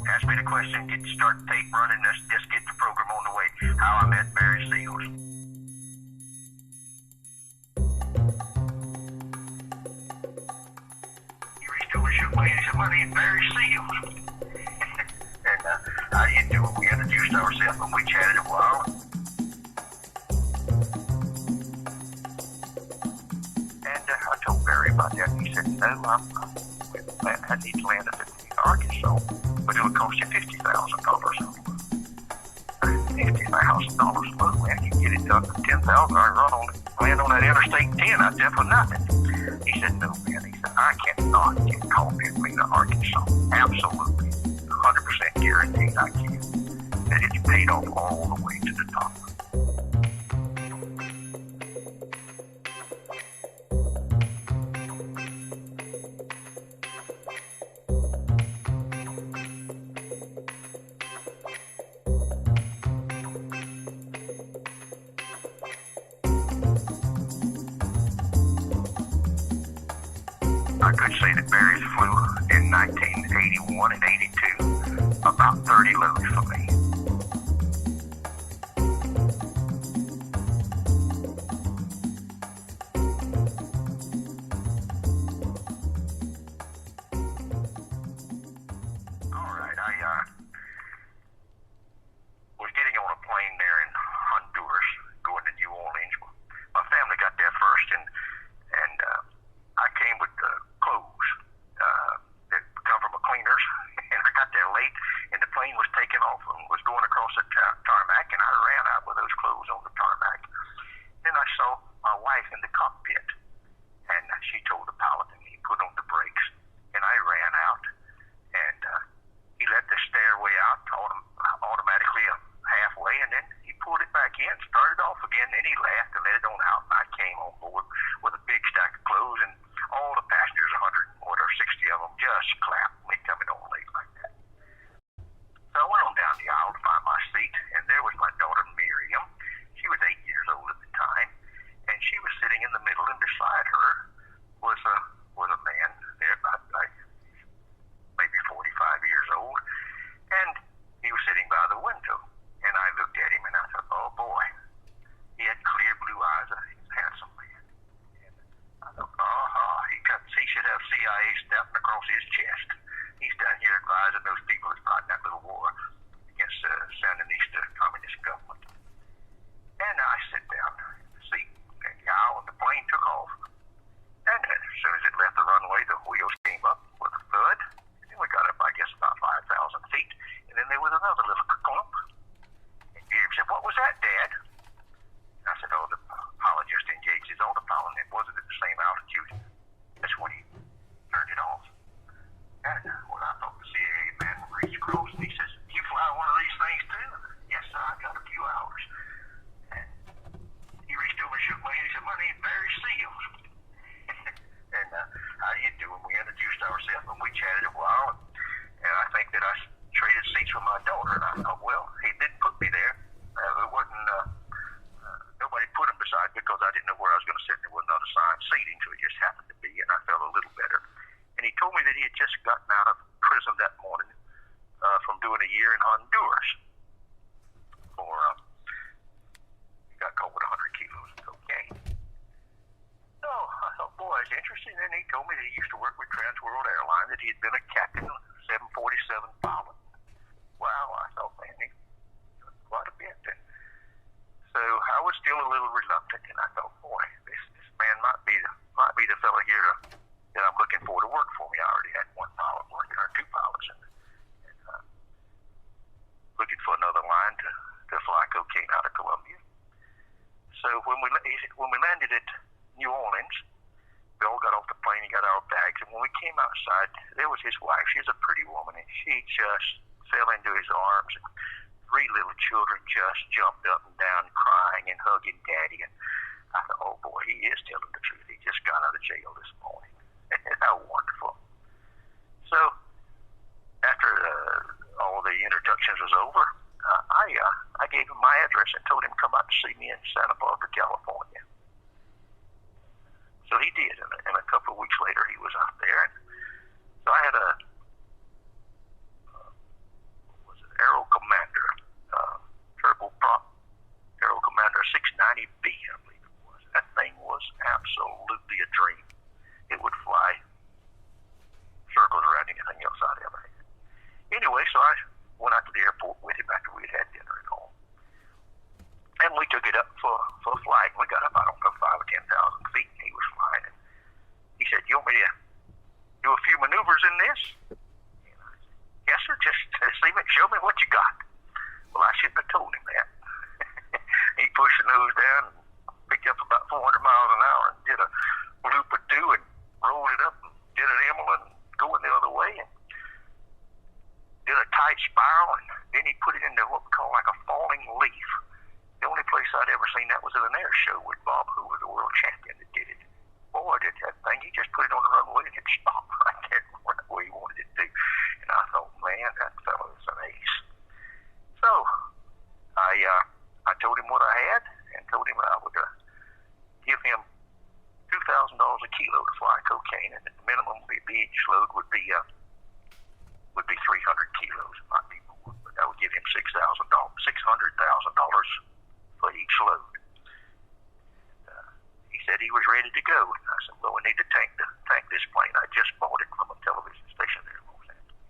Ask me the question, start the tape running, let's just get the program on the way. How I met Barry Seals. He reached over and shook my hand and said, my name's Barry Seals. And how do you do it? We introduced ourselves and we chatted a while. And I told Barry about that. He said, no, I need to land up in Arkansas, but it would cost you $50,000. $50,000, well, man, you can get it done for $10,000. I land on that Interstate 10 out there for nothing. He said, no, man. He said, I cannot get coffee in Mena, Arkansas. Absolutely. 100% guaranteed I can. That it's paid off all the way to the top. I could say that Barry flew in 1981 and 82 about 30 loads for me. All right, I was getting on a plane there in Honduras going to New Orleans. My family got there first, and I came with clothes that come from a cleaner's, and I got there late, and the plane was taking off and was going across the tarmac, and I ran out with those clothes on the tarmac. Then I saw my wife in the cockpit, and she told the pilot, and he put on the brakes, and I ran out, and he let the stairway out automatically halfway, and then he pulled it back in, started off again, and he laughed and let it on out, and I came on board with a big stack of clothes, and all the passengers, 160 of them, just clapped me coming on late like that. So I went on down the aisle to find my seat, and there was my daughter Miriam. She was 8 years old at the time, and she was sitting in the middle, and beside her was a man there about maybe 45 years old, and he was sitting by the window, and I looked at him, and I thought, oh boy, he had clear blue eyes, he's a handsome man. And I thought, he should have CIA stamped across his chest. He's down here advising those people that's fighting that little war against the Sandinista communist government. And I sit down in the seat in the aisle, and the plane took off. And as soon as it left the runway, the wheels came up with a thud. And we got up, I guess, about 5,000 feet. And then there was another little clump. And Gabe said, what was that, Dad? And I said, oh, the pilot just engaged his autopilot, and it wasn't at the same altitude. That's when he turned it off. And when I thought the CIA man reached across, and he says, you fly one of these things too? Yes, sir, I got a few hours. And he reached over and shook my hand and said, my name's Barry Seals. And how do you do? And we introduced ourselves, and we chatted a while. And I think that I traded seats with my daughter. And I thought, well, he didn't put me there. It wasn't, nobody put him beside me because I didn't know where I was going to sit. There wasn't unassigned seating, so it just happened to be, and I felt a little better. And he told me that he had just gotten out of prison that morning from doing a year in Honduras for, he got caught with 100 kilos of cocaine. So I thought, boy, it's interesting. And he told me that he used to work with Trans World Airlines, that he had been a captain of 747 pilot. Wow, I thought, man, he quite a bit. And so I was still a little reluctant, and I thought, boy, this man might be the fellow here that I'm looking for to work for me. I already had one pilot working, or two pilots, and looking for another line to fly cocaine out of Colombia. So when we landed at New Orleans, we all got off the plane and got our bags, and when we came outside, there was his wife. She's a pretty woman, and she just fell into his arms, and 3 little children just jumped up and down crying and hugging Daddy. And I thought, oh boy, he is telling the truth. He just got out of jail this morning. How wonderful. So after all the introductions was over, I gave him my address and told him to come out to see me in Santa Barbara, California. So he did, and a couple of weeks later he was out there. And so I had a Anyway, so I went out to the airport with him after we had dinner and all. And we took it up for flight. We got up, I don't know, 5,000 or 10,000 feet, and he was flying. And he said, "You want me to do a few maneuvers in this?" And I said, "Yes, sir. Just show me what you got." Well, I shouldn't have told him that. He pushed the nose down and picked up about 400 miles an hour and did a loop or two and rolled it up and did an emerald and going the other way and did a tight spiral, and then he put it into what we call like a falling leaf. The only place I'd ever seen that was at an air show with Bob Hoover, the world champion, that did it. Boy, did that thing. He just put it on the runway and it stopped right there right where he wanted it to. And I thought, man, that fellow is an ace. So I told him what I had and told him I would give him $2,000 a kilo to fly cocaine, and the minimum each load would be 300 kilos. It might be more, but that would give him $600,000 for each load. And, he said he was ready to go. And I said, "Well, we need to tank this plane. I just bought it from a television station there in Los Angeles."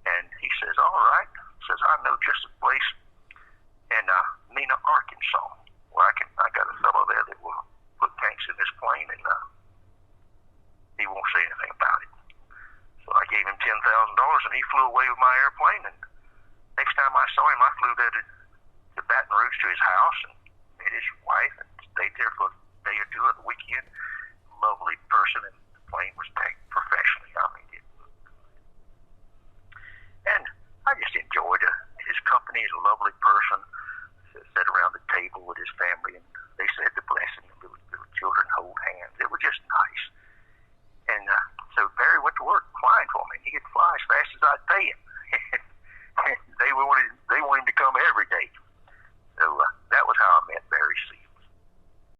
And he says, "All right." Says, "I know just a place in Mena, Arkansas, where I got a fellow there that will put tanks in this plane, and he won't say anything about it." So I gave him $10,000, and he flew away with my airplane. And next time I saw him, I flew there to Baton Rouge to his house and met his wife and stayed there for a day or two of the weekend. Lovely person, and the plane was packed professionally. I mean, it looked good. And I just enjoyed